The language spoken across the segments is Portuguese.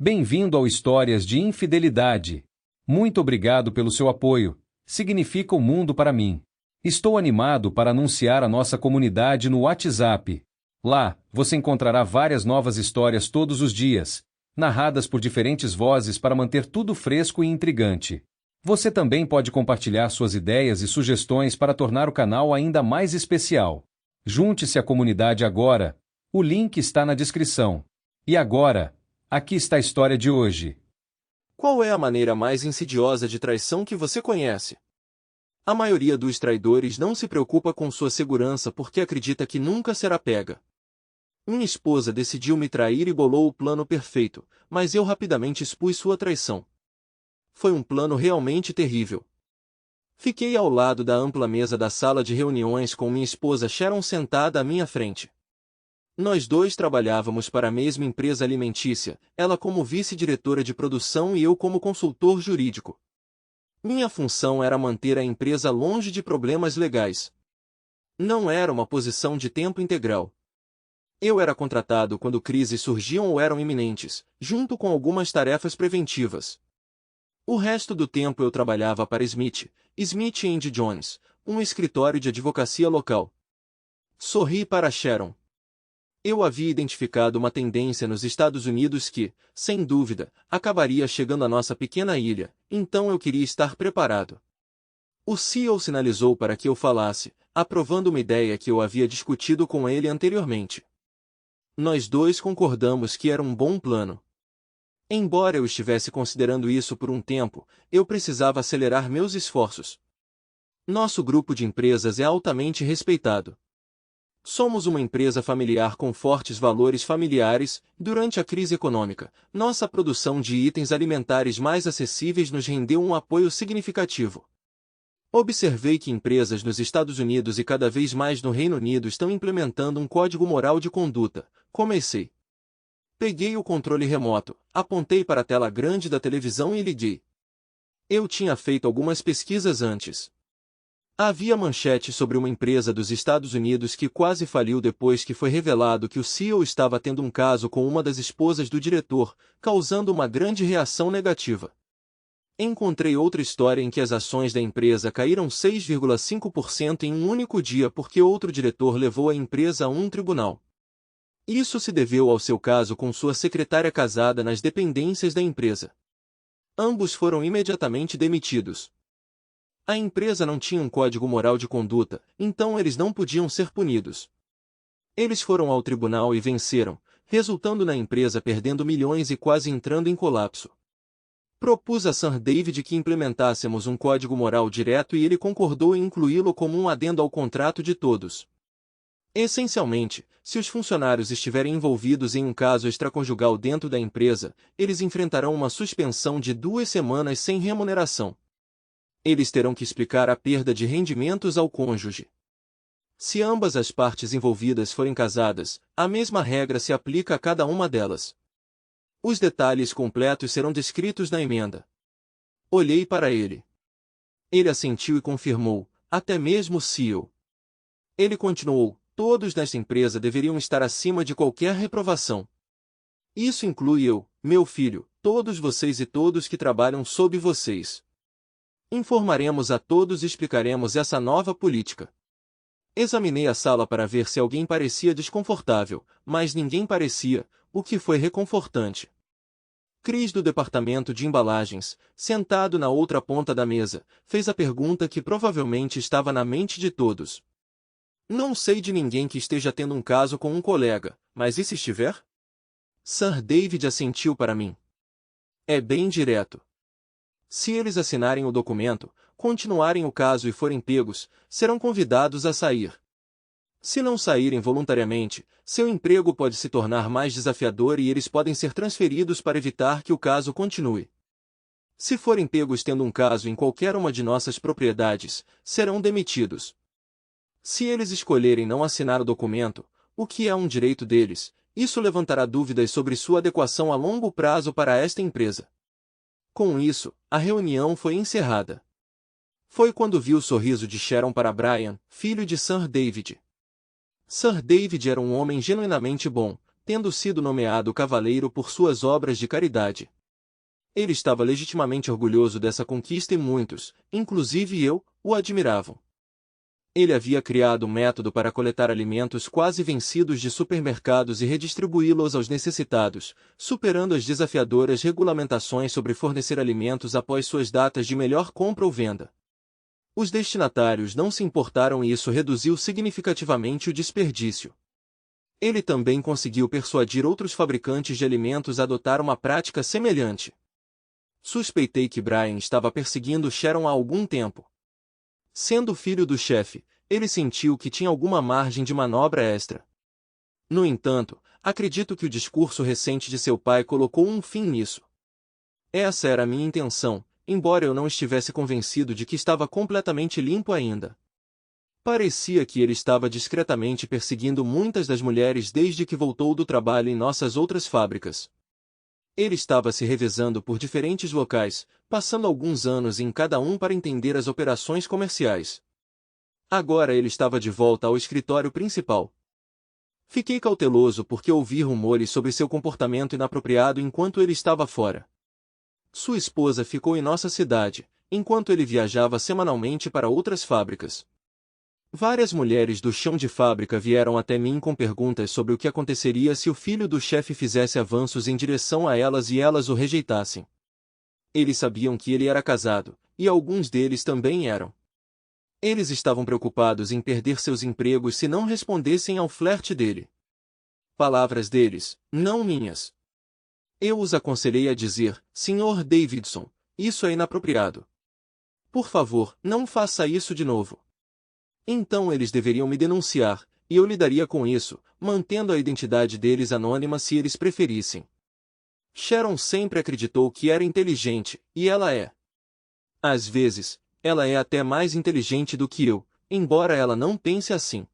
Bem-vindo ao Histórias de Infidelidade. Muito obrigado pelo seu apoio. Significa o mundo para mim. Estou animado para anunciar a nossa comunidade no WhatsApp. Lá, você encontrará várias novas histórias todos os dias, narradas por diferentes vozes para manter tudo fresco e intrigante. Você também pode compartilhar suas ideias e sugestões para tornar o canal ainda mais especial. Junte-se à comunidade agora. O link está na descrição. E agora, aqui está a história de hoje. Qual é a maneira mais insidiosa de traição que você conhece? A maioria dos traidores não se preocupa com sua segurança porque acredita que nunca será pega. Minha esposa decidiu me trair e bolou o plano perfeito, mas eu rapidamente expus sua traição. Foi um plano realmente terrível. Fiquei ao lado da ampla mesa da sala de reuniões com minha esposa Sharon sentada à minha frente. Nós dois trabalhávamos para a mesma empresa alimentícia, ela como vice-diretora de produção e eu como consultor jurídico. Minha função era manter a empresa longe de problemas legais. Não era uma posição de tempo integral. Eu era contratado quando crises surgiam ou eram iminentes, junto com algumas tarefas preventivas. O resto do tempo eu trabalhava para Smith Jones, um escritório de advocacia local. Sorri para Sharon. Eu havia identificado uma tendência nos Estados Unidos que, sem dúvida, acabaria chegando à nossa pequena ilha, então eu queria estar preparado. O CEO sinalizou para que eu falasse, aprovando uma ideia que eu havia discutido com ele anteriormente. Nós dois concordamos que era um bom plano. Embora eu estivesse considerando isso por um tempo, eu precisava acelerar meus esforços. Nosso grupo de empresas é altamente respeitado. Somos uma empresa familiar com fortes valores familiares. Durante a crise econômica, nossa produção de itens alimentares mais acessíveis nos rendeu um apoio significativo. Observei que empresas nos Estados Unidos e cada vez mais no Reino Unido estão implementando um código moral de conduta. Comecei. Peguei o controle remoto, apontei para a tela grande da televisão e liguei. Eu tinha feito algumas pesquisas antes. Havia manchete sobre uma empresa dos Estados Unidos que quase faliu depois que foi revelado que o CEO estava tendo um caso com uma das esposas do diretor, causando uma grande reação negativa. Encontrei outra história em que as ações da empresa caíram 6,5% em um único dia porque outro diretor levou a empresa a um tribunal. Isso se deveu ao seu caso com sua secretária casada nas dependências da empresa. Ambos foram imediatamente demitidos. A empresa não tinha um código moral de conduta, então eles não podiam ser punidos. Eles foram ao tribunal e venceram, resultando na empresa perdendo milhões e quase entrando em colapso. Propus a Sir David que implementássemos um código moral direto e ele concordou em incluí-lo como um adendo ao contrato de todos. Essencialmente, se os funcionários estiverem envolvidos em um caso extraconjugal dentro da empresa, eles enfrentarão uma suspensão de 2 semanas sem remuneração. Eles terão que explicar a perda de rendimentos ao cônjuge. Se ambas as partes envolvidas forem casadas, a mesma regra se aplica a cada uma delas. Os detalhes completos serão descritos na emenda. Olhei para ele. Ele assentiu e confirmou, até mesmo o CEO. Ele continuou, todos nesta empresa deveriam estar acima de qualquer reprovação. Isso inclui eu, meu filho, todos vocês e todos que trabalham sob vocês. Informaremos a todos e explicaremos essa nova política. Examinei a sala para ver se alguém parecia desconfortável, mas ninguém parecia, o que foi reconfortante. Chris do departamento de embalagens, sentado na outra ponta da mesa, fez a pergunta que provavelmente estava na mente de todos. Não sei de ninguém que esteja tendo um caso com um colega, mas e se estiver? Sir David assentiu para mim. É bem direto. Se eles assinarem o documento, continuarem o caso e forem pegos, serão convidados a sair. Se não saírem voluntariamente, seu emprego pode se tornar mais desafiador e eles podem ser transferidos para evitar que o caso continue. Se forem pegos tendo um caso em qualquer uma de nossas propriedades, serão demitidos. Se eles escolherem não assinar o documento, o que é um direito deles, isso levantará dúvidas sobre sua adequação a longo prazo para esta empresa. Com isso, a reunião foi encerrada. Foi quando vi o sorriso de Sharon para Brian, filho de Sir David. Sir David era um homem genuinamente bom, tendo sido nomeado cavaleiro por suas obras de caridade. Ele estava legitimamente orgulhoso dessa conquista e muitos, inclusive eu, o admiravam. Ele havia criado um método para coletar alimentos quase vencidos de supermercados e redistribuí-los aos necessitados, superando as desafiadoras regulamentações sobre fornecer alimentos após suas datas de melhor compra ou venda. Os destinatários não se importaram e isso reduziu significativamente o desperdício. Ele também conseguiu persuadir outros fabricantes de alimentos a adotar uma prática semelhante. Suspeitei que Brian estava perseguindo Sharon há algum tempo. Sendo filho do chefe, ele sentiu que tinha alguma margem de manobra extra. No entanto, acredito que o discurso recente de seu pai colocou um fim nisso. Essa era a minha intenção, embora eu não estivesse convencido de que estava completamente limpo ainda. Parecia que ele estava discretamente perseguindo muitas das mulheres desde que voltou do trabalho em nossas outras fábricas. Ele estava se revezando por diferentes locais, passando alguns anos em cada um para entender as operações comerciais. Agora ele estava de volta ao escritório principal. Fiquei cauteloso porque ouvi rumores sobre seu comportamento inapropriado enquanto ele estava fora. Sua esposa ficou em nossa cidade, enquanto ele viajava semanalmente para outras fábricas. Várias mulheres do chão de fábrica vieram até mim com perguntas sobre o que aconteceria se o filho do chefe fizesse avanços em direção a elas e elas o rejeitassem. Eles sabiam que ele era casado, e alguns deles também eram. Eles estavam preocupados em perder seus empregos se não respondessem ao flerte dele. Palavras deles, não minhas. Eu os aconselhei a dizer, Sr. Davidson, isso é inapropriado. Por favor, não faça isso de novo. Então eles deveriam me denunciar, e eu lidaria com isso, mantendo a identidade deles anônima se eles preferissem. Sharon sempre acreditou que era inteligente, e ela é. Às vezes, ela é até mais inteligente do que eu, embora ela não pense assim.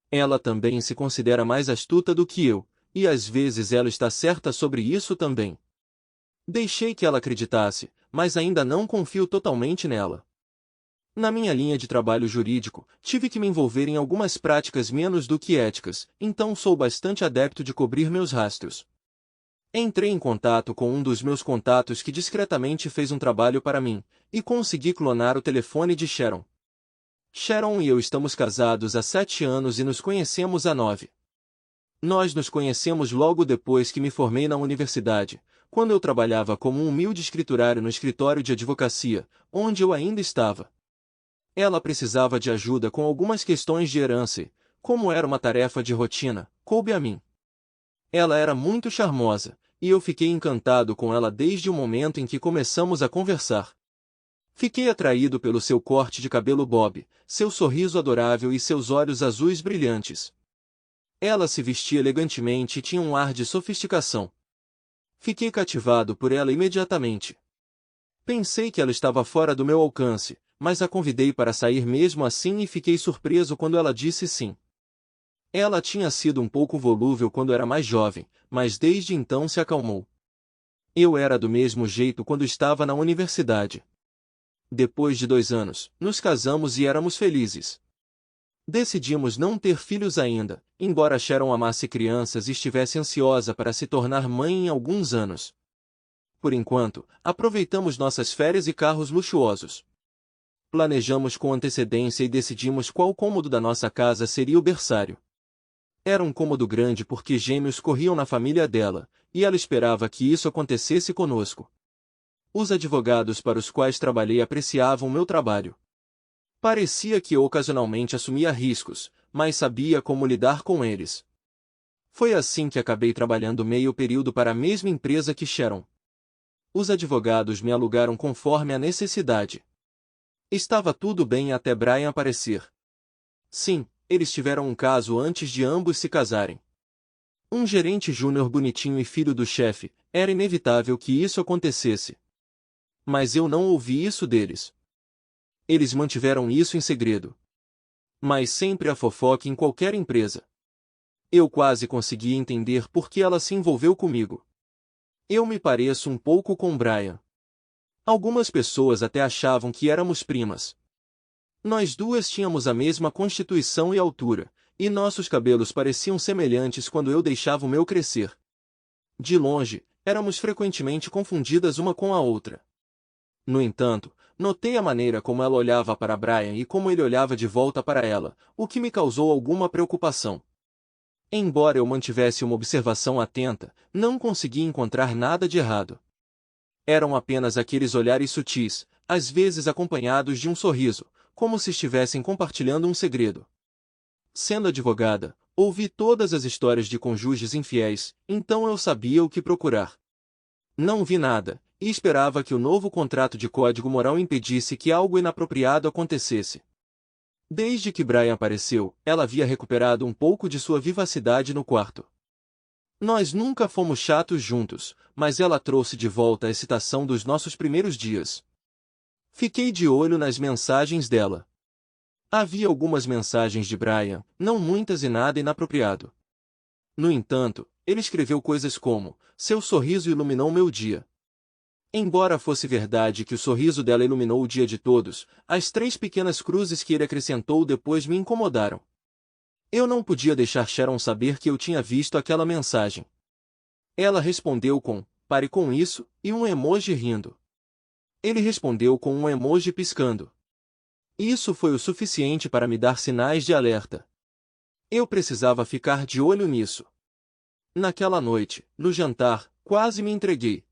Ela também se considera mais astuta do que eu, e às vezes ela está certa sobre isso também. Deixei que ela acreditasse, mas ainda não confio totalmente nela. Na minha linha de trabalho jurídico, tive que me envolver em algumas práticas menos do que éticas, então sou bastante adepto de cobrir meus rastros. Entrei em contato com um dos meus contatos que discretamente fez um trabalho para mim, e consegui clonar o telefone de Sharon. Sharon e eu estamos casados há 7 anos e nos conhecemos há 9. Nós nos conhecemos logo depois que me formei na universidade, quando eu trabalhava como um humilde escriturário no escritório de advocacia, onde eu ainda estava. Ela precisava de ajuda com algumas questões de herança e, como era uma tarefa de rotina, coube a mim. Ela era muito charmosa, e eu fiquei encantado com ela desde o momento em que começamos a conversar. Fiquei atraído pelo seu corte de cabelo bob, seu sorriso adorável e seus olhos azuis brilhantes. Ela se vestia elegantemente e tinha um ar de sofisticação. Fiquei cativado por ela imediatamente. Pensei que ela estava fora do meu alcance, mas a convidei para sair mesmo assim e fiquei surpreso quando ela disse sim. Ela tinha sido um pouco volúvel quando era mais jovem, mas desde então se acalmou. Eu era do mesmo jeito quando estava na universidade. Depois de 2 anos, nos casamos e éramos felizes. Decidimos não ter filhos ainda, embora Sharon amasse crianças e estivesse ansiosa para se tornar mãe em alguns anos. Por enquanto, aproveitamos nossas férias e carros luxuosos. Planejamos com antecedência e decidimos qual cômodo da nossa casa seria o berçário. Era um cômodo grande porque gêmeos corriam na família dela, e ela esperava que isso acontecesse conosco. Os advogados para os quais trabalhei apreciavam meu trabalho. Parecia que eu ocasionalmente assumia riscos, mas sabia como lidar com eles. Foi assim que acabei trabalhando meio período para a mesma empresa que Sharon. Os advogados me alugaram conforme a necessidade. Estava tudo bem até Brian aparecer. Sim, eles tiveram um caso antes de ambos se casarem. Um gerente júnior bonitinho e filho do chefe, era inevitável que isso acontecesse. Mas eu não ouvi isso deles. Eles mantiveram isso em segredo. Mas sempre há fofoca em qualquer empresa. Eu quase consegui entender por que ela se envolveu comigo. Eu me pareço um pouco com Brian. Algumas pessoas até achavam que éramos primas. Nós duas tínhamos a mesma constituição e altura, E nossos cabelos pareciam semelhantes quando eu deixava o meu crescer. De longe, éramos frequentemente confundidas uma com a outra. No entanto, notei a maneira como ela olhava para Brian e como ele olhava de volta para ela, o que me causou alguma preocupação. Embora eu mantivesse uma observação atenta, não consegui encontrar nada de errado. Eram apenas aqueles olhares sutis, às vezes acompanhados de um sorriso, como se estivessem compartilhando um segredo. Sendo advogada, ouvi todas as histórias de cônjuges infiéis, então eu sabia o que procurar. Não vi nada, e esperava que o novo contrato de código moral impedisse que algo inapropriado acontecesse. Desde que Brian apareceu, ela havia recuperado um pouco de sua vivacidade no quarto. Nós nunca fomos chatos juntos, mas ela trouxe de volta a excitação dos nossos primeiros dias. Fiquei de olho nas mensagens dela. Havia algumas mensagens de Brian, não muitas e nada inapropriado. No entanto, ele escreveu coisas como: seu sorriso iluminou meu dia. Embora fosse verdade que o sorriso dela iluminou o dia de todos, as 3 pequenas cruzes que ele acrescentou depois me incomodaram. Eu não podia deixar Sharon saber que eu tinha visto aquela mensagem. Ela respondeu com: pare com isso, e um emoji rindo. Ele respondeu com um emoji piscando. Isso foi o suficiente para me dar sinais de alerta. Eu precisava ficar de olho nisso. Naquela noite, no jantar, quase me entreguei.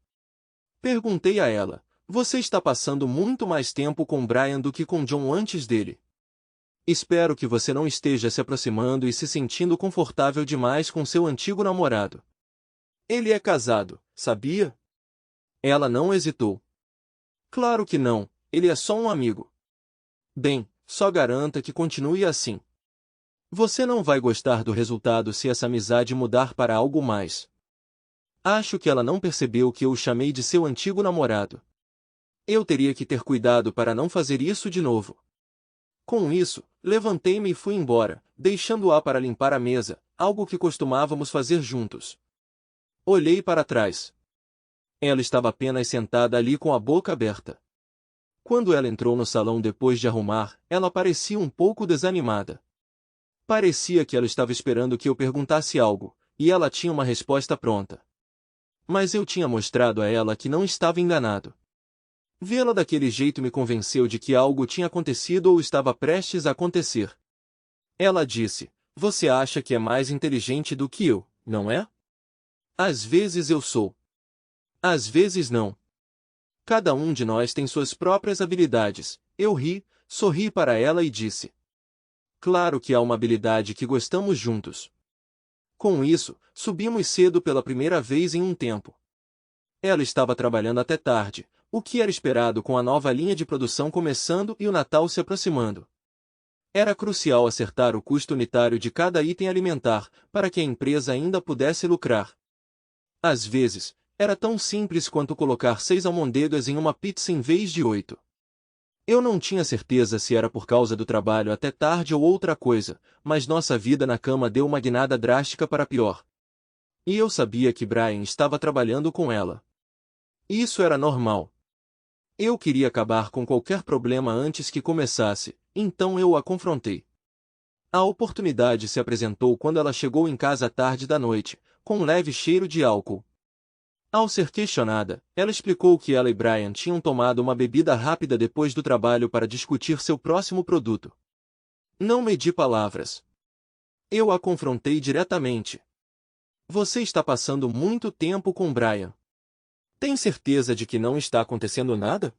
Perguntei a ela: você está passando muito mais tempo com Brian do que com John antes dele? Espero que você não esteja se aproximando e se sentindo confortável demais com seu antigo namorado. Ele é casado, sabia? Ela não hesitou. Claro que não, ele é só um amigo. Bem, só garanta que continue assim. Você não vai gostar do resultado se essa amizade mudar para algo mais. Acho que ela não percebeu que eu o chamei de seu antigo namorado. Eu teria que ter cuidado para não fazer isso de novo. Com isso, levantei-me e fui embora, deixando-a para limpar a mesa, algo que costumávamos fazer juntos. Olhei para trás. Ela estava apenas sentada ali com a boca aberta. Quando ela entrou no salão depois de arrumar, ela parecia um pouco desanimada. Parecia que ela estava esperando que eu perguntasse algo, e ela tinha uma resposta pronta. Mas eu tinha mostrado a ela que não estava enganado. Vê-la daquele jeito me convenceu de que algo tinha acontecido ou estava prestes a acontecer. Ela disse: você acha que é mais inteligente do que eu, não é? Às vezes eu sou. Às vezes não. Cada um de nós tem suas próprias habilidades. Eu ri, sorri para ela e disse: claro que há uma habilidade que gostamos juntos. Com isso, subimos cedo pela primeira vez em um tempo. Ela estava trabalhando até tarde, o que era esperado com a nova linha de produção começando e o Natal se aproximando. Era crucial acertar o custo unitário de cada item alimentar, para que a empresa ainda pudesse lucrar. Às vezes, era tão simples quanto colocar 6 almôndegas em uma pizza em vez de 8. Eu não tinha certeza se era por causa do trabalho até tarde ou outra coisa, mas nossa vida na cama deu uma guinada drástica para pior. E eu sabia que Brian estava trabalhando com ela. Isso era normal. Eu queria acabar com qualquer problema antes que começasse, então eu a confrontei. A oportunidade se apresentou quando ela chegou em casa à tarde da noite, com um leve cheiro de álcool. Ao ser questionada, ela explicou que ela e Brian tinham tomado uma bebida rápida depois do trabalho para discutir seu próximo produto. Não medi palavras. Eu a confrontei diretamente. Você está passando muito tempo com Brian. Tem certeza de que não está acontecendo nada?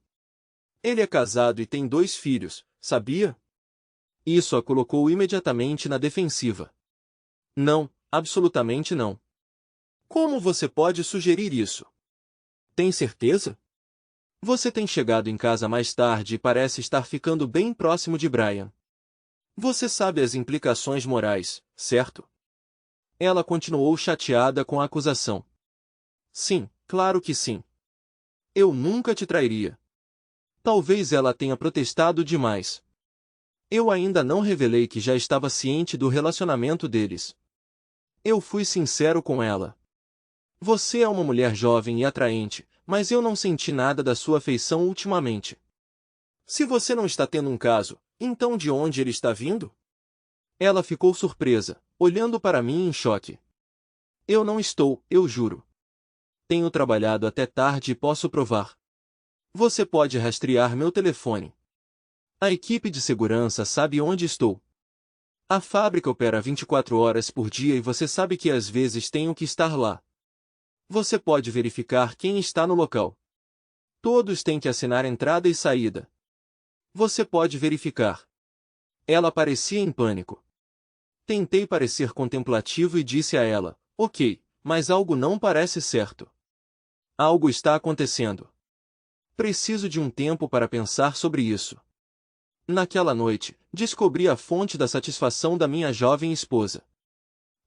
Ele é casado e tem 2 filhos, sabia? Isso a colocou imediatamente na defensiva. Não, absolutamente não. Como você pode sugerir isso? Tem certeza? Você tem chegado em casa mais tarde e parece estar ficando bem próximo de Brian. Você sabe as implicações morais, certo? Ela continuou chateada com a acusação. Sim, claro que sim. Eu nunca te trairia. Talvez ela tenha protestado demais. Eu ainda não revelei que já estava ciente do relacionamento deles. Eu fui sincero com ela. Você é uma mulher jovem e atraente, mas eu não senti nada da sua afeição ultimamente. Se você não está tendo um caso, então de onde ele está vindo? Ela ficou surpresa, olhando para mim em choque. Eu não estou, eu juro. Tenho trabalhado até tarde e posso provar. Você pode rastrear meu telefone. A equipe de segurança sabe onde estou. A fábrica opera 24 horas por dia e você sabe que às vezes tenho que estar lá. Você pode verificar quem está no local. Todos têm que assinar entrada e saída. Você pode verificar. Ela parecia em pânico. Tentei parecer contemplativo e disse a ela, ok, mas algo não parece certo. Algo está acontecendo. Preciso de um tempo para pensar sobre isso. Naquela noite, descobri a fonte da satisfação da minha jovem esposa.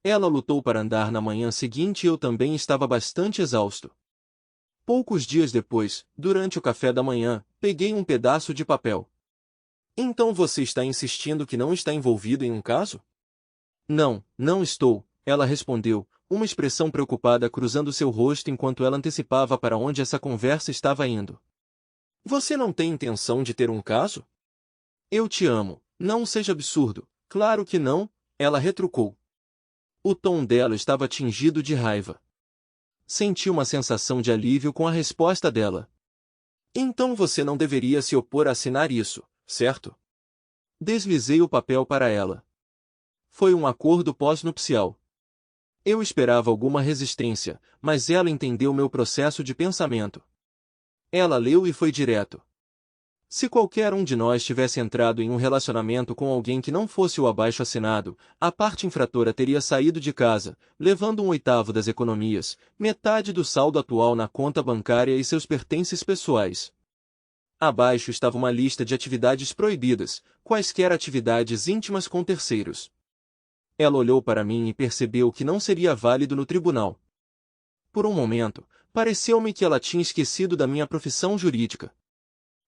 Ela lutou para andar na manhã seguinte e eu também estava bastante exausto. Poucos dias depois, durante o café da manhã, peguei um pedaço de papel. Então você está insistindo que não está envolvido em um caso? Não, não estou, ela respondeu, uma expressão preocupada cruzando seu rosto enquanto ela antecipava para onde essa conversa estava indo. Você não tem intenção de ter um caso? Eu te amo, não seja absurdo. Claro que não, ela retrucou. O tom dela estava tingido de raiva. Senti uma sensação de alívio com a resposta dela. Então você não deveria se opor a assinar isso, certo? Deslizei o papel para ela. Foi um acordo pós-nupcial. Eu esperava alguma resistência, mas ela entendeu meu processo de pensamento. Ela leu e foi direto. Se qualquer um de nós tivesse entrado em um relacionamento com alguém que não fosse o abaixo-assinado, a parte infratora teria saído de casa, levando 1/8 das economias, metade do saldo atual na conta bancária e seus pertences pessoais. Abaixo estava uma lista de atividades proibidas, quaisquer atividades íntimas com terceiros. Ela olhou para mim e percebeu que não seria válido no tribunal. Por um momento, pareceu-me que ela tinha esquecido da minha profissão jurídica.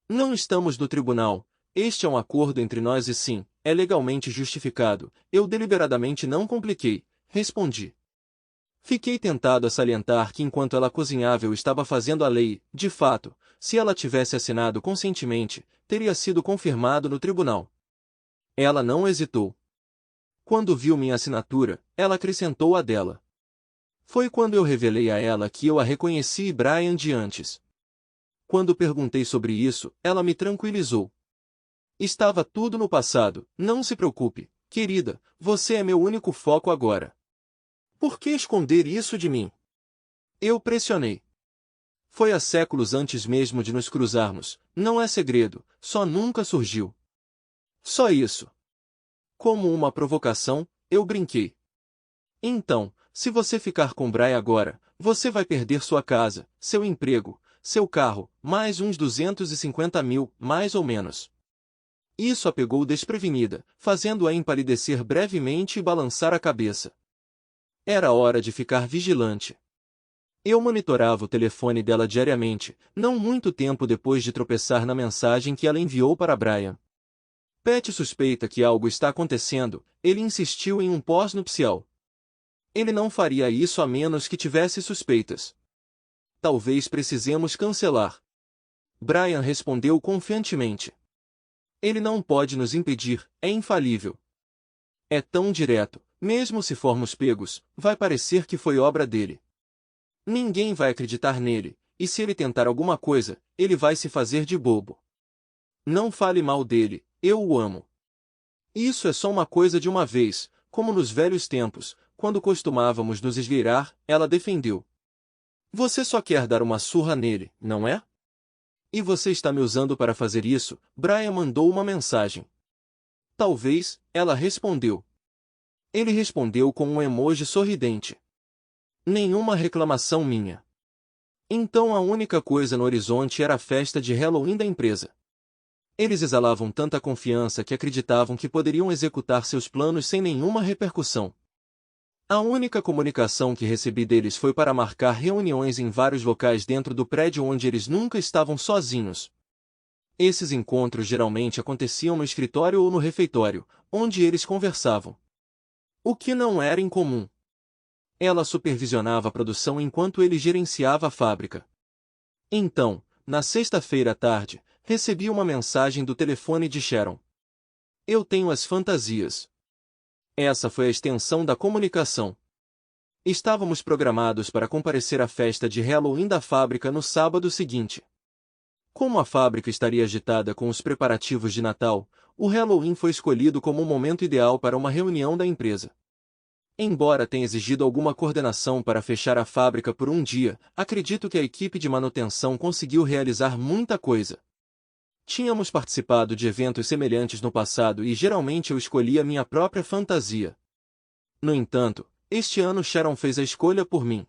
Não estamos no tribunal, este é um acordo entre nós e sim, é legalmente justificado, eu deliberadamente não compliquei, respondi. Fiquei tentado a salientar que enquanto ela cozinhava eu estava fazendo a lei, de fato, se ela tivesse assinado conscientemente, teria sido confirmado no tribunal. Ela não hesitou. Quando viu minha assinatura, ela acrescentou a dela. Foi quando eu revelei a ela que eu a reconheci e Brian de antes. Quando perguntei sobre isso, ela me tranquilizou. Estava tudo no passado, não se preocupe, querida, você é meu único foco agora. Por que esconder isso de mim? Eu pressionei. Foi há séculos antes mesmo de nos cruzarmos, não é segredo, só nunca surgiu. Só isso. Como uma provocação, eu brinquei. Então, se você ficar com Brian agora, você vai perder sua casa, seu emprego, seu carro, mais uns 250 mil, mais ou menos. Isso a pegou desprevenida, fazendo-a empalidecer brevemente e balançar a cabeça. Era hora de ficar vigilante. Eu monitorava o telefone dela diariamente, não muito tempo depois de tropeçar na mensagem que ela enviou para Brian. Pat suspeita que algo está acontecendo, ele insistiu em um pós-nupcial. Ele não faria isso a menos que tivesse suspeitas. Talvez precisemos cancelar. Brian respondeu confiantemente. Ele não pode nos impedir, é infalível. É tão direto, mesmo se formos pegos, vai parecer que foi obra dele. Ninguém vai acreditar nele, e se ele tentar alguma coisa, ele vai se fazer de bobo. Não fale mal dele, eu o amo. Isso é só uma coisa de uma vez, como nos velhos tempos, quando costumávamos nos esgueirar, ela defendeu. Você só quer dar uma surra nele, não é? E você está me usando para fazer isso? Brian mandou uma mensagem. Talvez, ela respondeu. Ele respondeu com um emoji sorridente. Nenhuma reclamação minha. Então a única coisa no horizonte era a festa de Halloween da empresa. Eles exalavam tanta confiança que acreditavam que poderiam executar seus planos sem nenhuma repercussão. A única comunicação que recebi deles foi para marcar reuniões em vários locais dentro do prédio onde eles nunca estavam sozinhos. Esses encontros geralmente aconteciam no escritório ou no refeitório, onde eles conversavam. O que não era incomum. Ela supervisionava a produção enquanto ele gerenciava a fábrica. Então, na sexta-feira à tarde, recebi uma mensagem do telefone de Sharon. Eu tenho as fantasias. Essa foi a extensão da comunicação. Estávamos programados para comparecer à festa de Halloween da fábrica no sábado seguinte. Como a fábrica estaria agitada com os preparativos de Natal, o Halloween foi escolhido como o momento ideal para uma reunião da empresa. Embora tenha exigido alguma coordenação para fechar a fábrica por um dia, acredito que a equipe de manutenção conseguiu realizar muita coisa. Tínhamos participado de eventos semelhantes no passado e geralmente eu escolhia minha própria fantasia. No entanto, este ano Sharon fez a escolha por mim.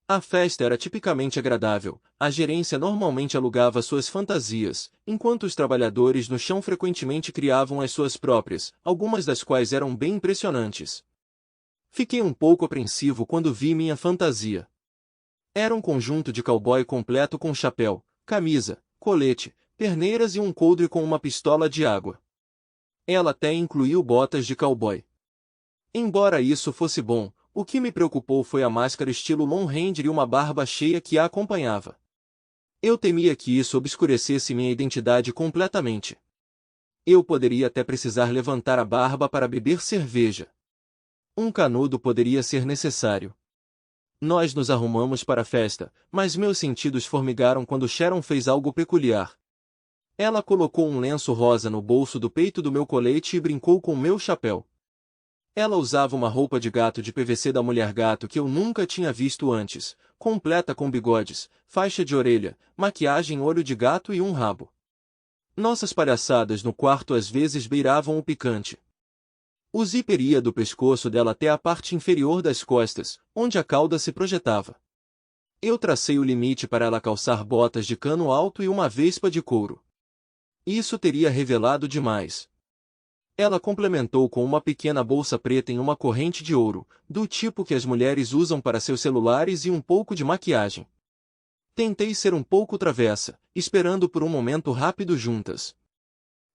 A festa era tipicamente agradável, a gerência normalmente alugava suas fantasias, enquanto os trabalhadores no chão frequentemente criavam as suas próprias, algumas das quais eram bem impressionantes. Fiquei um pouco apreensivo quando vi minha fantasia. Era um conjunto de cowboy completo com chapéu, camisa, colete, perneiras e um coldre com uma pistola de água. Ela até incluiu botas de cowboy. Embora isso fosse bom, o que me preocupou foi a máscara estilo Lone Ranger e uma barba cheia que a acompanhava. Eu temia que isso obscurecesse minha identidade completamente. Eu poderia até precisar levantar a barba para beber cerveja. Um canudo poderia ser necessário. Nós nos arrumamos para a festa, mas meus sentidos formigaram quando Sharon fez algo peculiar. Ela colocou um lenço rosa no bolso do peito do meu colete e brincou com meu chapéu. Ela usava uma roupa de gato de PVC da Mulher Gato que eu nunca tinha visto antes, completa com bigodes, faixa de orelha, maquiagem olho de gato e um rabo. Nossas palhaçadas no quarto às vezes beiravam o picante. O zíper ia do pescoço dela até a parte inferior das costas, onde a cauda se projetava. Eu tracei o limite para ela calçar botas de cano alto e uma vespa de couro. Isso teria revelado demais. Ela complementou com uma pequena bolsa preta em uma corrente de ouro, do tipo que as mulheres usam para seus celulares e um pouco de maquiagem. Tentei ser um pouco travessa, esperando por um momento rápido juntas.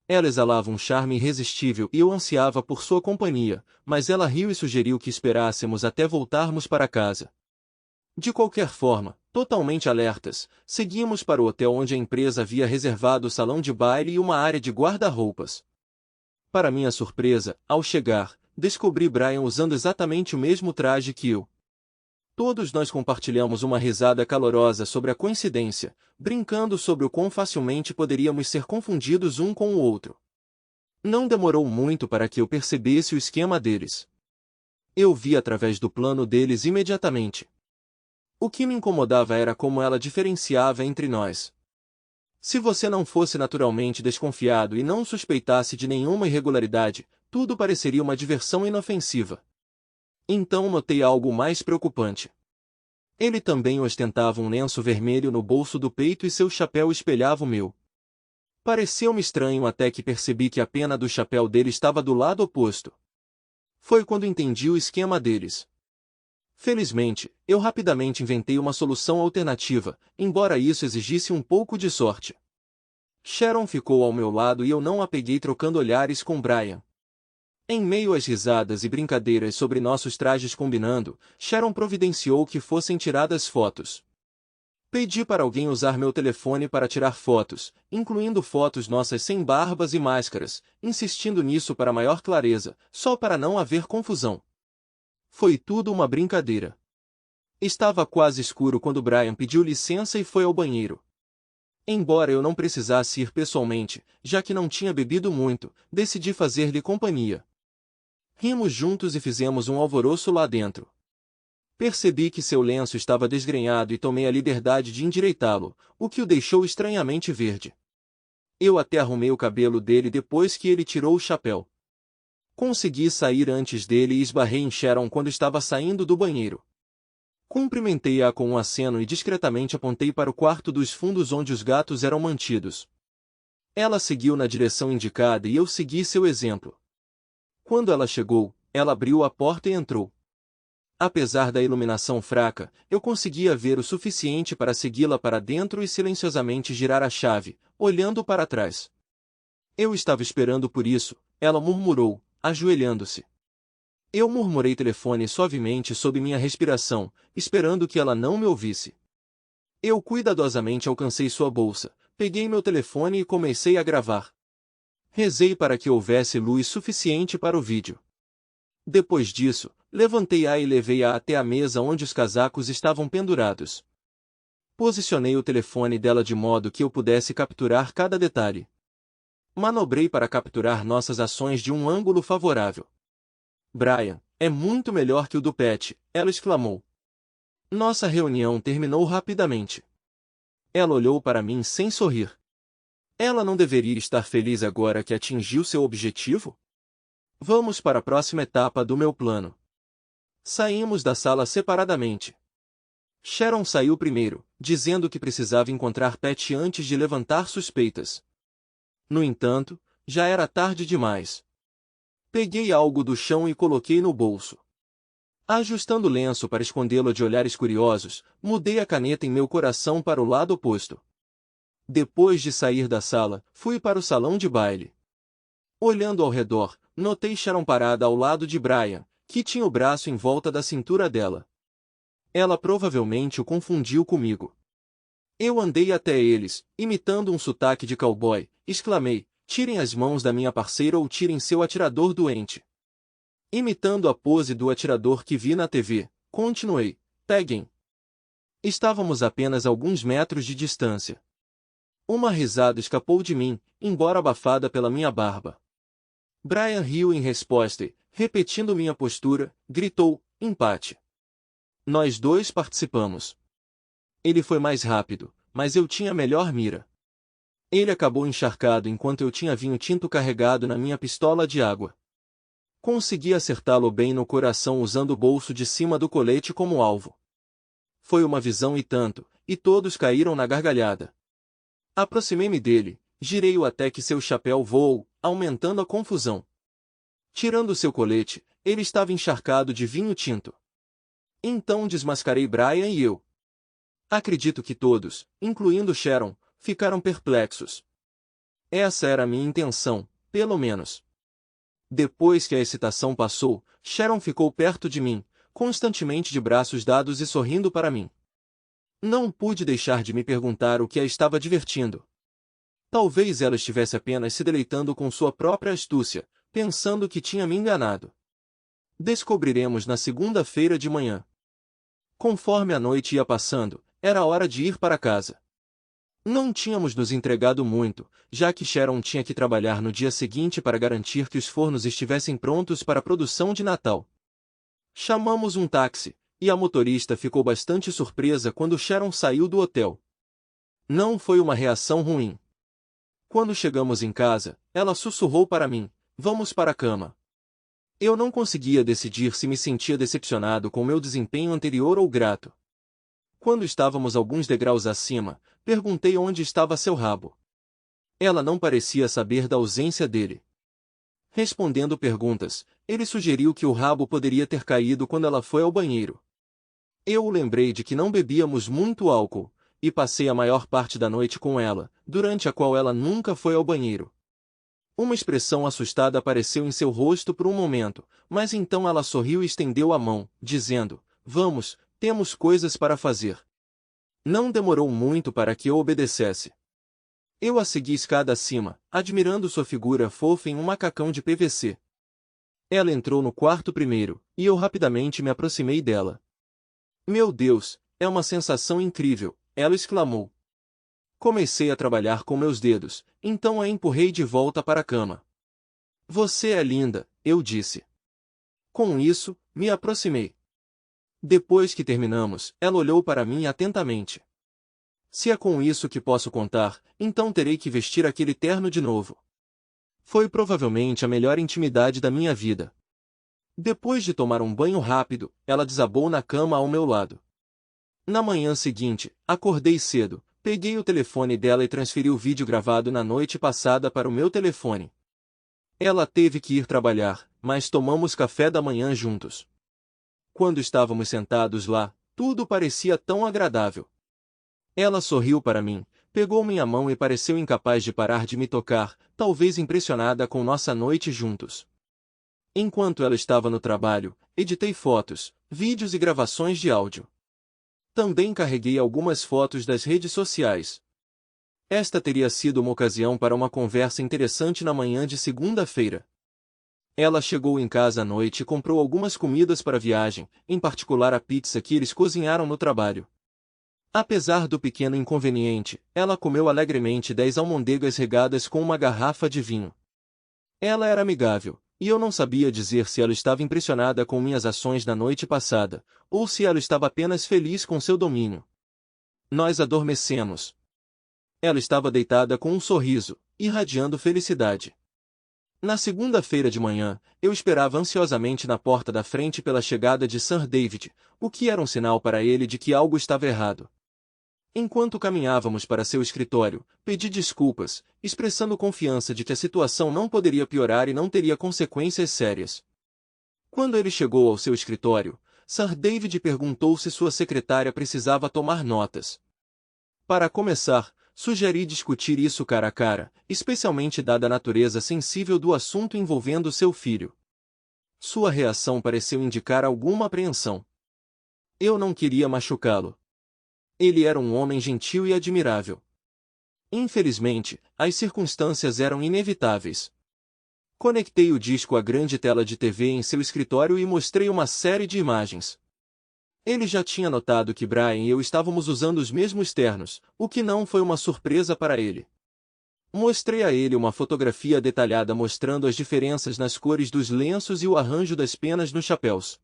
Ela exalava um charme irresistível e eu ansiava por sua companhia, mas ela riu e sugeriu que esperássemos até voltarmos para casa. De qualquer forma, totalmente alertas, seguimos para o hotel onde a empresa havia reservado o salão de baile e uma área de guarda-roupas. Para minha surpresa, ao chegar, descobri Brian usando exatamente o mesmo traje que eu. Todos nós compartilhamos uma risada calorosa sobre a coincidência, brincando sobre o quão facilmente poderíamos ser confundidos um com o outro. Não demorou muito para que eu percebesse o esquema deles. Eu vi através do plano deles imediatamente. O que me incomodava era como ela diferenciava entre nós. Se você não fosse naturalmente desconfiado e não suspeitasse de nenhuma irregularidade, tudo pareceria uma diversão inofensiva. Então notei algo mais preocupante. Ele também ostentava um lenço vermelho no bolso do peito e seu chapéu espelhava o meu. Pareceu-me estranho até que percebi que a pena do chapéu dele estava do lado oposto. Foi quando entendi o esquema deles. Felizmente, eu rapidamente inventei uma solução alternativa, embora isso exigisse um pouco de sorte. Sharon ficou ao meu lado e eu não a peguei trocando olhares com Brian. Em meio às risadas e brincadeiras sobre nossos trajes combinando, Sharon providenciou que fossem tiradas fotos. Pedi para alguém usar meu telefone para tirar fotos, incluindo fotos nossas sem barbas e máscaras, insistindo nisso para maior clareza, só para não haver confusão. Foi tudo uma brincadeira. Estava quase escuro quando Brian pediu licença e foi ao banheiro. Embora eu não precisasse ir pessoalmente, já que não tinha bebido muito, decidi fazer-lhe companhia. Rimos juntos e fizemos um alvoroço lá dentro. Percebi que seu lenço estava desgrenhado e tomei a liberdade de endireitá-lo, o que o deixou estranhamente verde. Eu até arrumei o cabelo dele depois que ele tirou o chapéu. Consegui sair antes dele e esbarrei em Sharon quando estava saindo do banheiro. Cumprimentei-a com um aceno e discretamente apontei para o quarto dos fundos onde os gatos eram mantidos. Ela seguiu na direção indicada e eu segui seu exemplo. Quando ela chegou, ela abriu a porta e entrou. Apesar da iluminação fraca, eu conseguia ver o suficiente para segui-la para dentro e silenciosamente girar a chave, olhando para trás. Eu estava esperando por isso, ela murmurou, ajoelhando-se. Eu murmurei telefone suavemente sob minha respiração, esperando que ela não me ouvisse. Eu cuidadosamente alcancei sua bolsa, peguei meu telefone e comecei a gravar. Rezei para que houvesse luz suficiente para o vídeo. Depois disso, levantei-a e levei-a até a mesa onde os casacos estavam pendurados. Posicionei o telefone dela de modo que eu pudesse capturar cada detalhe. Manobrei para capturar nossas ações de um ângulo favorável. Brian, é muito melhor que o do Pat, ela exclamou. Nossa reunião terminou rapidamente. Ela olhou para mim sem sorrir. Ela não deveria estar feliz agora que atingiu seu objetivo? Vamos para a próxima etapa do meu plano. Saímos da sala separadamente. Sharon saiu primeiro, dizendo que precisava encontrar Pat antes de levantar suspeitas. No entanto, já era tarde demais. Peguei algo do chão e coloquei no bolso. Ajustando o lenço para escondê-lo de olhares curiosos, mudei a caneta em meu coração para o lado oposto. Depois de sair da sala, fui para o salão de baile. Olhando ao redor, notei Sharon parada ao lado de Brian, que tinha o braço em volta da cintura dela. Ela provavelmente o confundiu comigo. Eu andei até eles, imitando um sotaque de cowboy, exclamei, tirem as mãos da minha parceira ou tirem seu atirador doente. Imitando a pose do atirador que vi na TV, continuei, peguem. Estávamos apenas a alguns metros de distância. Uma risada escapou de mim, embora abafada pela minha barba. Brian riu em resposta e, repetindo minha postura, gritou, empate. Nós dois participamos. Ele foi mais rápido, mas eu tinha melhor mira. Ele acabou encharcado enquanto eu tinha vinho tinto carregado na minha pistola de água. Consegui acertá-lo bem no coração usando o bolso de cima do colete como alvo. Foi uma visão e tanto, e todos caíram na gargalhada. Aproximei-me dele, girei-o até que seu chapéu voou, aumentando a confusão. Tirando seu colete, ele estava encharcado de vinho tinto. Então desmascarei Brian e eu. Acredito que todos, incluindo Sharon, ficaram perplexos. Essa era a minha intenção, pelo menos. Depois que a excitação passou, Sharon ficou perto de mim, constantemente de braços dados e sorrindo para mim. Não pude deixar de me perguntar o que a estava divertindo. Talvez ela estivesse apenas se deleitando com sua própria astúcia, pensando que tinha me enganado. Descobriremos na segunda-feira de manhã. Conforme a noite ia passando, era hora de ir para casa. Não tínhamos nos entregado muito, já que Sharon tinha que trabalhar no dia seguinte para garantir que os fornos estivessem prontos para a produção de Natal. Chamamos um táxi, e a motorista ficou bastante surpresa quando Sharon saiu do hotel. Não foi uma reação ruim. Quando chegamos em casa, ela sussurrou para mim, vamos para a cama. Eu não conseguia decidir se me sentia decepcionado com meu desempenho anterior ou grato. Quando estávamos alguns degraus acima, perguntei onde estava seu rabo. Ela não parecia saber da ausência dele. Respondendo perguntas, ele sugeriu que o rabo poderia ter caído quando ela foi ao banheiro. Eu o lembrei de que não bebíamos muito álcool, e passei a maior parte da noite com ela, durante a qual ela nunca foi ao banheiro. Uma expressão assustada apareceu em seu rosto por um momento, mas então ela sorriu e estendeu a mão, dizendo, vamos, temos coisas para fazer. Não demorou muito para que eu obedecesse. Eu a segui escada acima, admirando sua figura fofa em um macacão de PVC. Ela entrou no quarto primeiro, e eu rapidamente me aproximei dela. Meu Deus, é uma sensação incrível, ela exclamou. Comecei a trabalhar com meus dedos, então a empurrei de volta para a cama. Você é linda, eu disse. Com isso, me aproximei. Depois que terminamos, ela olhou para mim atentamente. Se é com isso que posso contar, então terei que vestir aquele terno de novo. Foi provavelmente a melhor intimidade da minha vida. Depois de tomar um banho rápido, ela desabou na cama ao meu lado. Na manhã seguinte, acordei cedo, peguei o telefone dela e transferi o vídeo gravado na noite passada para o meu telefone. Ela teve que ir trabalhar, mas tomamos café da manhã juntos. Quando estávamos sentados lá, tudo parecia tão agradável. Ela sorriu para mim, pegou minha mão e pareceu incapaz de parar de me tocar, talvez impressionada com nossa noite juntos. Enquanto ela estava no trabalho, editei fotos, vídeos e gravações de áudio. Também carreguei algumas fotos das redes sociais. Esta teria sido uma ocasião para uma conversa interessante na manhã de segunda-feira. Ela chegou em casa à noite e comprou algumas comidas para a viagem, em particular a pizza que eles cozinharam no trabalho. Apesar do pequeno inconveniente, ela comeu alegremente 10 almôndegas regadas com uma garrafa de vinho. Ela era amigável, e eu não sabia dizer se ela estava impressionada com minhas ações na noite passada, ou se ela estava apenas feliz com seu domínio. Nós adormecemos. Ela estava deitada com um sorriso, irradiando felicidade. Na segunda-feira de manhã, eu esperava ansiosamente na porta da frente pela chegada de Sir David, o que era um sinal para ele de que algo estava errado. Enquanto caminhávamos para seu escritório, pedi desculpas, expressando confiança de que a situação não poderia piorar e não teria consequências sérias. Quando ele chegou ao seu escritório, Sir David perguntou se sua secretária precisava tomar notas. Para começar, sugeri discutir isso cara a cara, especialmente dada a natureza sensível do assunto envolvendo seu filho. Sua reação pareceu indicar alguma apreensão. Eu não queria machucá-lo. Ele era um homem gentil e admirável. Infelizmente, as circunstâncias eram inevitáveis. Conectei o disco à grande tela de TV em seu escritório e mostrei uma série de imagens. Ele já tinha notado que Brian e eu estávamos usando os mesmos ternos, o que não foi uma surpresa para ele. Mostrei a ele uma fotografia detalhada mostrando as diferenças nas cores dos lenços e o arranjo das penas nos chapéus.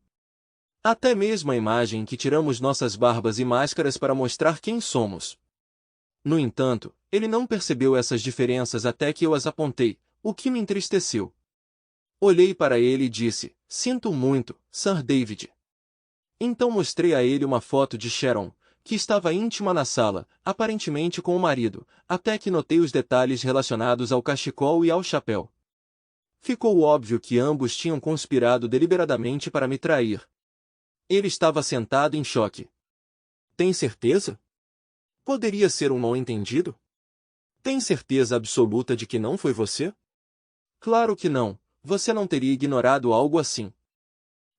Até mesmo a imagem em que tiramos nossas barbas e máscaras para mostrar quem somos. No entanto, ele não percebeu essas diferenças até que eu as apontei, o que me entristeceu. Olhei para ele e disse, "Sinto muito, Sir David." Então mostrei a ele uma foto de Sharon, que estava íntima na sala, aparentemente com o marido, até que notei os detalhes relacionados ao cachecol e ao chapéu. Ficou óbvio que ambos tinham conspirado deliberadamente para me trair. Ele estava sentado em choque. Tem certeza? Poderia ser um mal-entendido? Tem certeza absoluta de que não foi você? Claro que não, você não teria ignorado algo assim.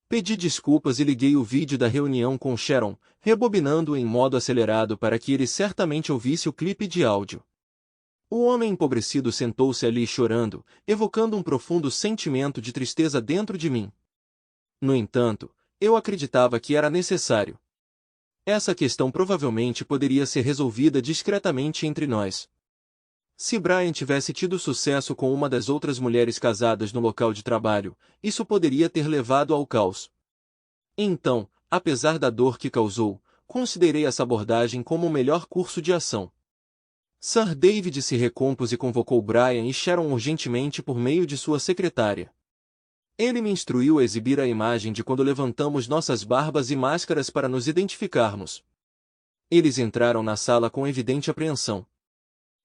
Pedi desculpas e liguei o vídeo da reunião com Sharon, rebobinando-o em modo acelerado para que ele certamente ouvisse o clipe de áudio. O homem empobrecido sentou-se ali chorando, evocando um profundo sentimento de tristeza dentro de mim. No entanto, eu acreditava que era necessário. Essa questão provavelmente poderia ser resolvida discretamente entre nós. Se Brian tivesse tido sucesso com uma das outras mulheres casadas no local de trabalho, isso poderia ter levado ao caos. Então, apesar da dor que causou, considerei essa abordagem como o melhor curso de ação. Sir David se recompôs e convocou Brian e Sharon urgentemente por meio de sua secretária. Ele me instruiu a exibir a imagem de quando levantamos nossas barbas e máscaras para nos identificarmos. Eles entraram na sala com evidente apreensão.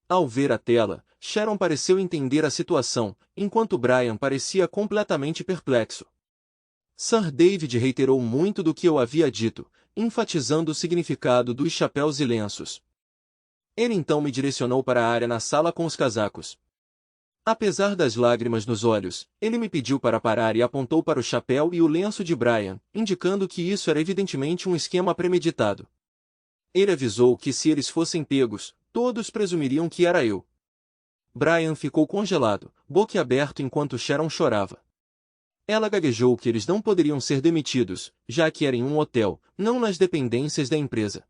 Ao ver a tela, Sharon pareceu entender a situação, enquanto Brian parecia completamente perplexo. Sir David reiterou muito do que eu havia dito, enfatizando o significado dos chapéus e lenços. Ele então me direcionou para a área na sala com os casacos. Apesar das lágrimas nos olhos, ele me pediu para parar e apontou para o chapéu e o lenço de Brian, indicando que isso era evidentemente um esquema premeditado. Ele avisou que se eles fossem pegos, todos presumiriam que era eu. Brian ficou congelado, boquiaberto enquanto Sharon chorava. Ela gaguejou que eles não poderiam ser demitidos, já que era em um hotel, não nas dependências da empresa.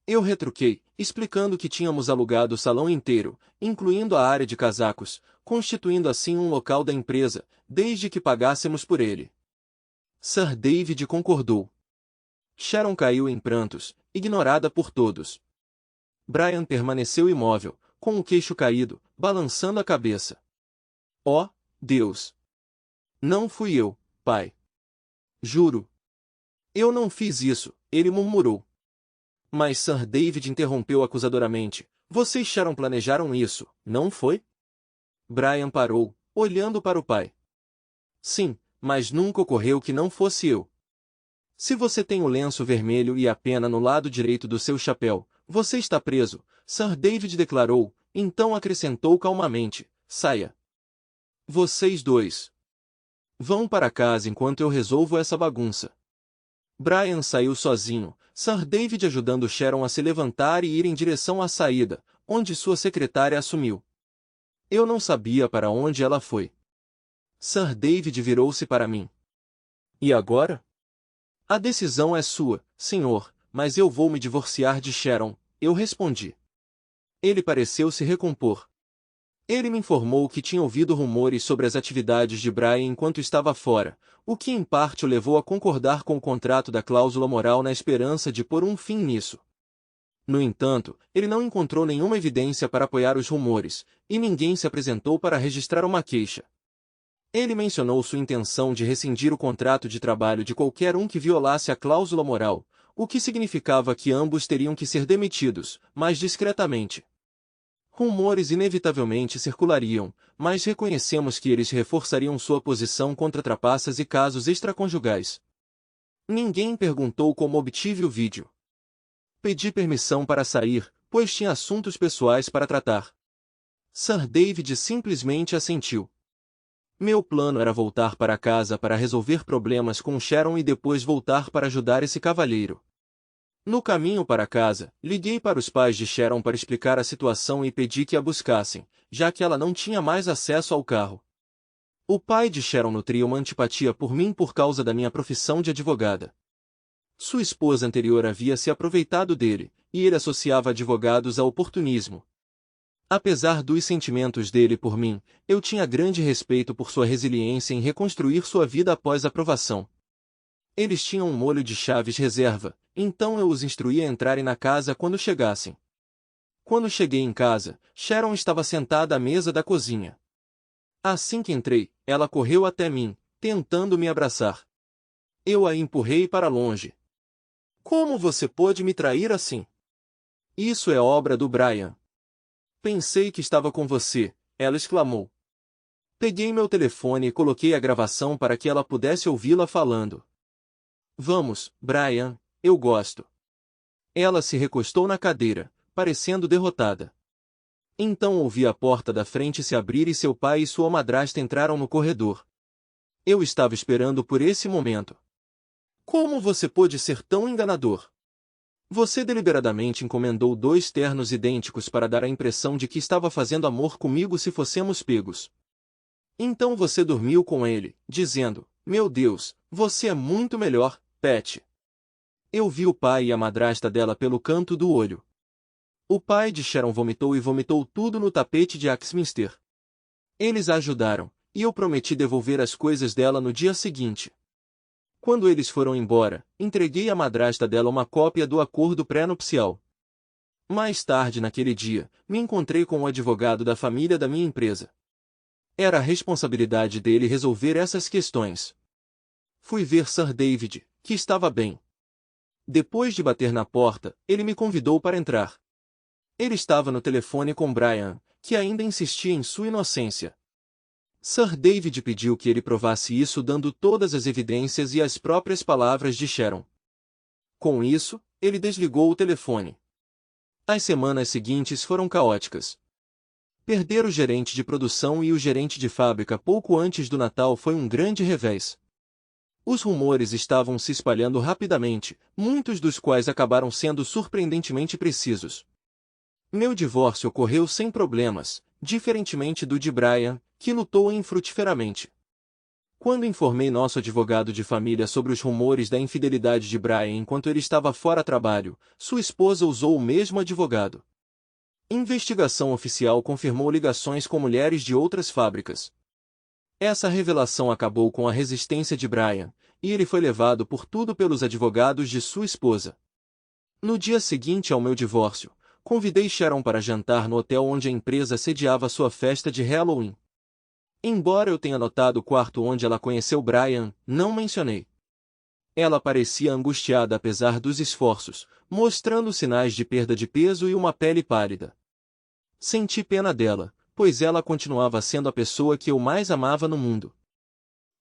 Eu retruquei, explicando que tínhamos alugado o salão inteiro, incluindo a área de casacos, constituindo assim um local da empresa, desde que pagássemos por ele. Sir David concordou. Sharon caiu em prantos, ignorada por todos. Brian permaneceu imóvel, com o queixo caído, balançando a cabeça. Oh, Deus! Não fui eu, pai. Juro. Eu não fiz isso, ele murmurou. Mas Sir David interrompeu acusadoramente. Vocês e Sharon planejaram isso, não foi? Brian parou, olhando para o pai. Sim, mas nunca ocorreu que não fosse eu. Se você tem o lenço vermelho e a pena no lado direito do seu chapéu, você está preso, Sir David declarou, então acrescentou calmamente, saia. Vocês dois. Vão para casa enquanto eu resolvo essa bagunça. Brian saiu sozinho, Sir David ajudando Sharon a se levantar e ir em direção à saída, onde sua secretária assumiu. Eu não sabia para onde ela foi. Sir David virou-se para mim. E agora? A decisão é sua, senhor, mas eu vou me divorciar de Sharon, eu respondi. Ele pareceu se recompor. Ele me informou que tinha ouvido rumores sobre as atividades de Brian enquanto estava fora, o que em parte o levou a concordar com o contrato da cláusula moral na esperança de pôr um fim nisso. No entanto, ele não encontrou nenhuma evidência para apoiar os rumores, e ninguém se apresentou para registrar uma queixa. Ele mencionou sua intenção de rescindir o contrato de trabalho de qualquer um que violasse a cláusula moral, o que significava que ambos teriam que ser demitidos, mas discretamente. Rumores inevitavelmente circulariam, mas reconhecemos que eles reforçariam sua posição contra trapaças e casos extraconjugais. Ninguém perguntou como obtive o vídeo. Pedi permissão para sair, pois tinha assuntos pessoais para tratar. Sir David simplesmente assentiu. Meu plano era voltar para casa para resolver problemas com Sharon e depois voltar para ajudar esse cavalheiro. No caminho para casa, liguei para os pais de Sharon para explicar a situação e pedi que a buscassem, já que ela não tinha mais acesso ao carro. O pai de Sharon nutria uma antipatia por mim por causa da minha profissão de advogada. Sua esposa anterior havia se aproveitado dele, e ele associava advogados a oportunismo. Apesar dos sentimentos dele por mim, eu tinha grande respeito por sua resiliência em reconstruir sua vida após a provação. Eles tinham um molho de chaves reserva, então eu os instruí a entrarem na casa quando chegassem. Quando cheguei em casa, Sharon estava sentada à mesa da cozinha. Assim que entrei, ela correu até mim, tentando me abraçar. Eu a empurrei para longe. Como você pôde me trair assim? Isso é obra do Brian. Pensei que estava com você, ela exclamou. Peguei meu telefone e coloquei a gravação para que ela pudesse ouvi-la falando. Vamos, Brian, eu gosto. Ela se recostou na cadeira, parecendo derrotada. Então ouvi a porta da frente se abrir e seu pai e sua madrasta entraram no corredor. Eu estava esperando por esse momento. Como você pôde ser tão enganador? Você deliberadamente encomendou 2 ternos idênticos para dar a impressão de que estava fazendo amor comigo se fossemos pegos. Então você dormiu com ele, dizendo, meu Deus, você é muito melhor, Pat. Eu vi o pai e a madrasta dela pelo canto do olho. O pai de Sharon vomitou e vomitou tudo no tapete de Axminster. Eles a ajudaram, e eu prometi devolver as coisas dela no dia seguinte. Quando eles foram embora, entreguei à madrasta dela uma cópia do acordo pré-nupcial. Mais tarde naquele dia, me encontrei com o advogado da família da minha empresa. Era a responsabilidade dele resolver essas questões. Fui ver Sir David, que estava bem. Depois de bater na porta, ele me convidou para entrar. Ele estava no telefone com Brian, que ainda insistia em sua inocência. Sir David pediu que ele provasse isso dando todas as evidências e as próprias palavras de Sharon. Com isso, ele desligou o telefone. As semanas seguintes foram caóticas. Perder o gerente de produção e o gerente de fábrica pouco antes do Natal foi um grande revés. Os rumores estavam se espalhando rapidamente, muitos dos quais acabaram sendo surpreendentemente precisos. Meu divórcio ocorreu sem problemas, diferentemente do de Brian, que lutou infrutiferamente. Quando informei nosso advogado de família sobre os rumores da infidelidade de Brian enquanto ele estava fora a trabalho, sua esposa usou o mesmo advogado. Investigação oficial confirmou ligações com mulheres de outras fábricas. Essa revelação acabou com a resistência de Brian, e ele foi levado por tudo pelos advogados de sua esposa. No dia seguinte ao meu divórcio, convidei Sharon para jantar no hotel onde a empresa sediava sua festa de Halloween. Embora eu tenha notado o quarto onde ela conheceu Brian, não mencionei. Ela parecia angustiada apesar dos esforços, mostrando sinais de perda de peso e uma pele pálida. Senti pena dela, pois ela continuava sendo a pessoa que eu mais amava no mundo.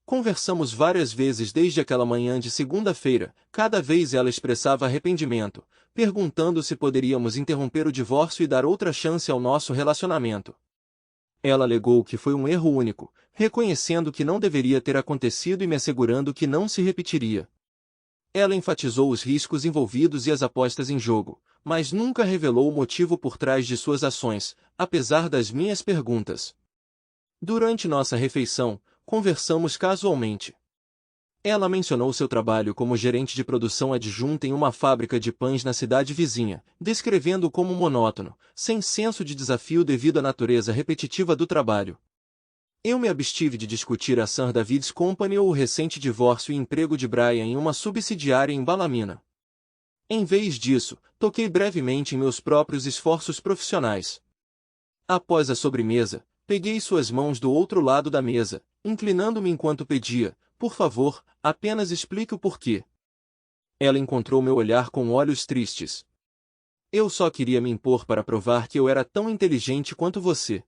Conversamos várias vezes desde aquela manhã de segunda-feira, cada vez ela expressava arrependimento, perguntando se poderíamos interromper o divórcio e dar outra chance ao nosso relacionamento. Ela alegou que foi um erro único, reconhecendo que não deveria ter acontecido e me assegurando que não se repetiria. Ela enfatizou os riscos envolvidos e as apostas em jogo, mas nunca revelou o motivo por trás de suas ações, apesar das minhas perguntas. Durante nossa refeição, conversamos casualmente. Ela mencionou seu trabalho como gerente de produção adjunta em uma fábrica de pães na cidade vizinha, descrevendo-o como monótono, sem senso de desafio devido à natureza repetitiva do trabalho. Eu me abstive de discutir a Sir David's Company ou o recente divórcio e emprego de Brian em uma subsidiária em Balamina. Em vez disso, toquei brevemente em meus próprios esforços profissionais. Após a sobremesa, peguei suas mãos do outro lado da mesa, inclinando-me enquanto pedia: por favor, apenas explique o porquê. Ela encontrou meu olhar com olhos tristes. Eu só queria me impor para provar que eu era tão inteligente quanto você.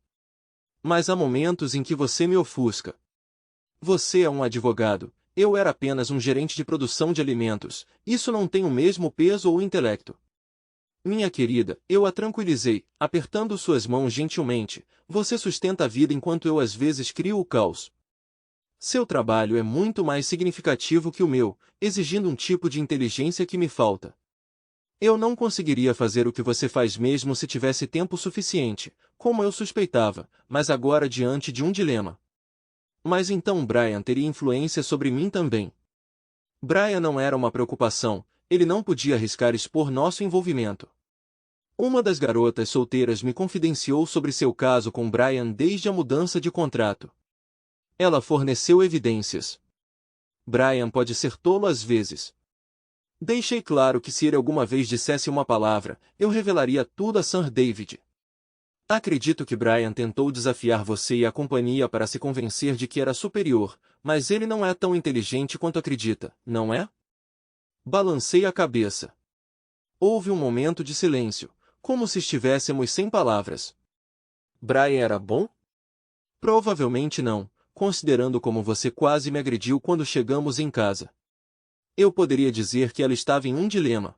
Mas há momentos em que você me ofusca. Você é um advogado, eu era apenas um gerente de produção de alimentos, isso não tem o mesmo peso ou intelecto. Minha querida, eu a tranquilizei, apertando suas mãos gentilmente, você sustenta a vida enquanto eu às vezes crio o caos. Seu trabalho é muito mais significativo que o meu, exigindo um tipo de inteligência que me falta. Eu não conseguiria fazer o que você faz mesmo se tivesse tempo suficiente, como eu suspeitava, mas agora diante de um dilema. Mas então Brian teria influência sobre mim também. Brian não era uma preocupação, ele não podia arriscar expor nosso envolvimento. Uma das garotas solteiras me confidenciou sobre seu caso com Brian desde a mudança de contrato. Ela forneceu evidências. Brian pode ser tolo às vezes. Deixei claro que se ele alguma vez dissesse uma palavra, eu revelaria tudo a Sir David. Acredito que Brian tentou desafiar você e a companhia para se convencer de que era superior, mas ele não é tão inteligente quanto acredita, não é? Balancei a cabeça. Houve um momento de silêncio, como se estivéssemos sem palavras. Brian era bom? Provavelmente não, considerando como você quase me agrediu quando chegamos em casa. Eu poderia dizer que ela estava em um dilema.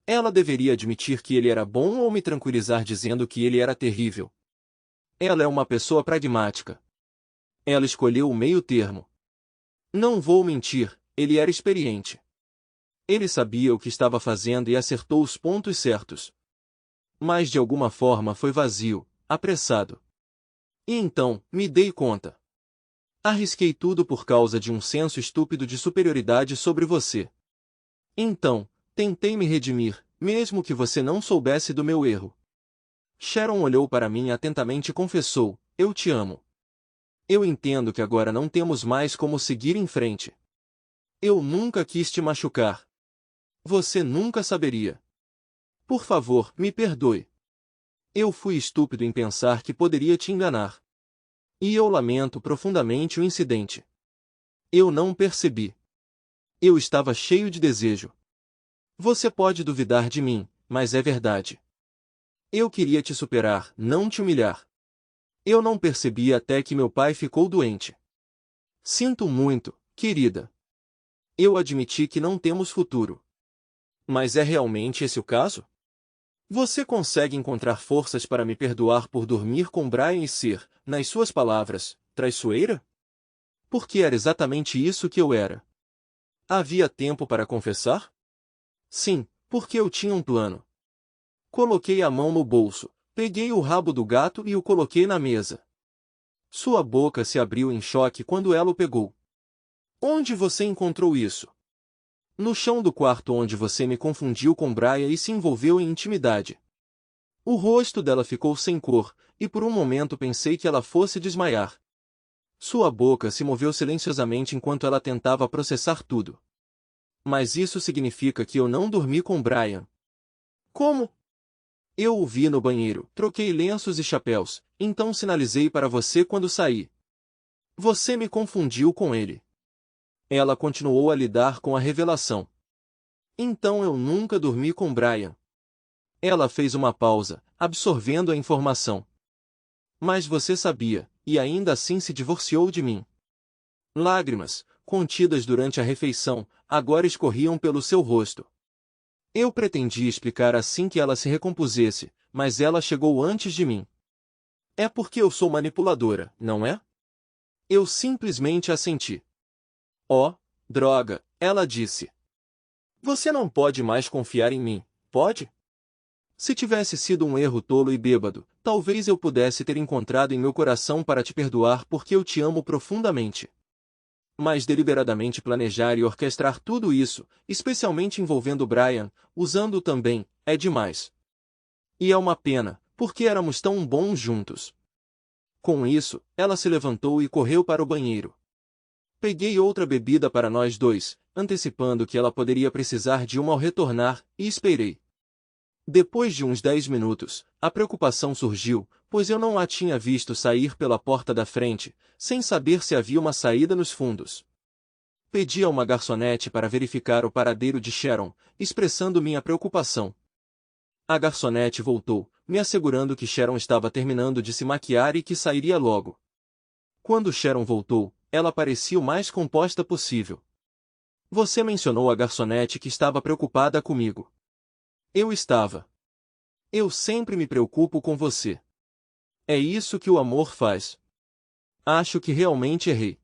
Ela deveria admitir que ele era bom ou me tranquilizar dizendo que ele era terrível. Ela é uma pessoa pragmática. Ela escolheu o meio termo. Não vou mentir, ele era experiente. Ele sabia o que estava fazendo e acertou os pontos certos. Mas de alguma forma foi vazio, apressado. E então, me dei conta. Arrisquei tudo por causa de um senso estúpido de superioridade sobre você. Então, tentei me redimir, mesmo que você não soubesse do meu erro. Sharon olhou para mim atentamente e confessou: eu te amo. Eu entendo que agora não temos mais como seguir em frente. Eu nunca quis te machucar. Você nunca saberia. Por favor, me perdoe. Eu fui estúpido em pensar que poderia te enganar. E eu lamento profundamente o incidente. Eu não percebi. Eu estava cheio de desejo. Você pode duvidar de mim, mas é verdade. Eu queria te superar, não te humilhar. Eu não percebi até que meu pai ficou doente. Sinto muito, querida. Eu admiti que não temos futuro. Mas é realmente esse o caso? Você consegue encontrar forças para me perdoar por dormir com Brian e ser, nas suas palavras, traiçoeira? Porque era exatamente isso que eu era. Havia tempo para confessar? Sim, porque eu tinha um plano. Coloquei a mão no bolso, peguei o rabo do gato e o coloquei na mesa. Sua boca se abriu em choque quando ela o pegou. Onde você encontrou isso? No chão do quarto onde você me confundiu com Brian e se envolveu em intimidade. O rosto dela ficou sem cor, e por um momento pensei que ela fosse desmaiar. Sua boca se moveu silenciosamente enquanto ela tentava processar tudo. Mas isso significa que eu não dormi com Brian. Como? Eu o vi no banheiro, troquei lenços e chapéus, então sinalizei para você quando saí. Você me confundiu com ele. Ela continuou a lidar com a revelação. Então eu nunca dormi com Brian. Ela fez uma pausa, absorvendo a informação. Mas você sabia, e ainda assim se divorciou de mim. Lágrimas, contidas durante a refeição, agora escorriam pelo seu rosto. Eu pretendia explicar assim que ela se recompusesse, mas ela chegou antes de mim. É porque eu sou manipuladora, não é? Eu simplesmente assenti. Oh, droga, ela disse. Você não pode mais confiar em mim, pode? Se tivesse sido um erro tolo e bêbado, talvez eu pudesse ter encontrado em meu coração para te perdoar porque eu te amo profundamente. Mas deliberadamente planejar e orquestrar tudo isso, especialmente envolvendo Brian, usando-o também, é demais. E é uma pena, porque éramos tão bons juntos. Com isso, ela se levantou e correu para o banheiro. Peguei outra bebida para nós dois, antecipando que ela poderia precisar de uma ao retornar, e esperei. Depois de uns 10 minutos, a preocupação surgiu, pois eu não a tinha visto sair pela porta da frente, sem saber se havia uma saída nos fundos. Pedi a uma garçonete para verificar o paradeiro de Sharon, expressando minha preocupação. A garçonete voltou, me assegurando que Sharon estava terminando de se maquiar e que sairia logo. Quando Sharon voltou, ela parecia o mais composta possível. Você mencionou a garçonete que estava preocupada comigo. Eu estava. Eu sempre me preocupo com você. É isso que o amor faz. Acho que realmente errei.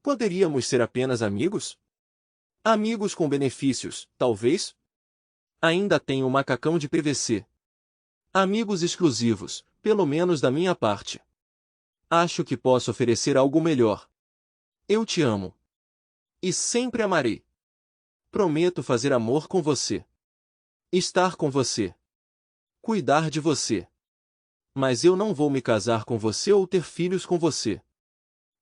Poderíamos ser apenas amigos? Amigos com benefícios, talvez? Ainda tenho um macacão de PVC. Amigos exclusivos, pelo menos da minha parte. Acho que posso oferecer algo melhor. Eu te amo. E sempre amarei. Prometo fazer amor com você. Estar com você. Cuidar de você. Mas eu não vou me casar com você ou ter filhos com você.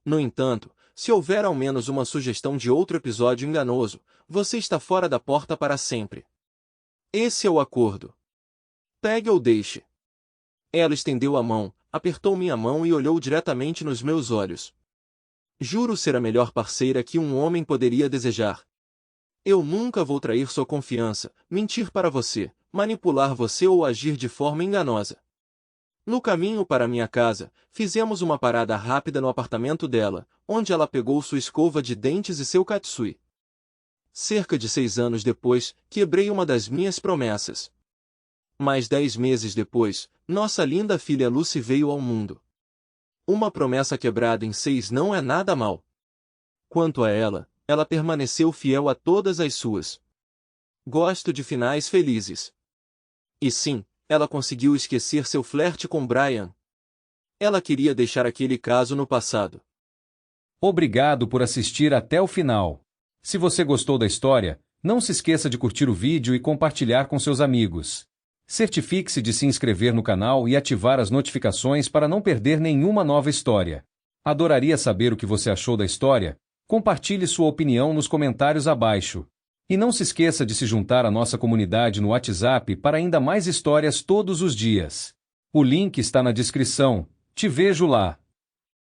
No entanto, se houver ao menos uma sugestão de outro episódio enganoso, você está fora da porta para sempre. Esse é o acordo. Pegue ou deixe. Ela estendeu a mão, apertou minha mão e olhou diretamente nos meus olhos. Juro ser a melhor parceira que um homem poderia desejar. Eu nunca vou trair sua confiança, mentir para você, manipular você ou agir de forma enganosa. No caminho para minha casa, fizemos uma parada rápida no apartamento dela, onde ela pegou sua escova de dentes e seu katsui. Cerca de 6 anos depois, quebrei uma das minhas promessas. Mais 10 meses depois, nossa linda filha Lucy veio ao mundo. Uma promessa quebrada em 6 não é nada mal. Quanto a ela, ela permaneceu fiel a todas as suas. Gosto de finais felizes. E sim, ela conseguiu esquecer seu flerte com Brian. Ela queria deixar aquele caso no passado. Obrigado por assistir até o final. Se você gostou da história, não se esqueça de curtir o vídeo e compartilhar com seus amigos. Certifique-se de se inscrever no canal e ativar as notificações para não perder nenhuma nova história. Adoraria saber o que você achou da história. Compartilhe sua opinião nos comentários abaixo. E não se esqueça de se juntar à nossa comunidade no WhatsApp para ainda mais histórias todos os dias. O link está na descrição. Te vejo lá.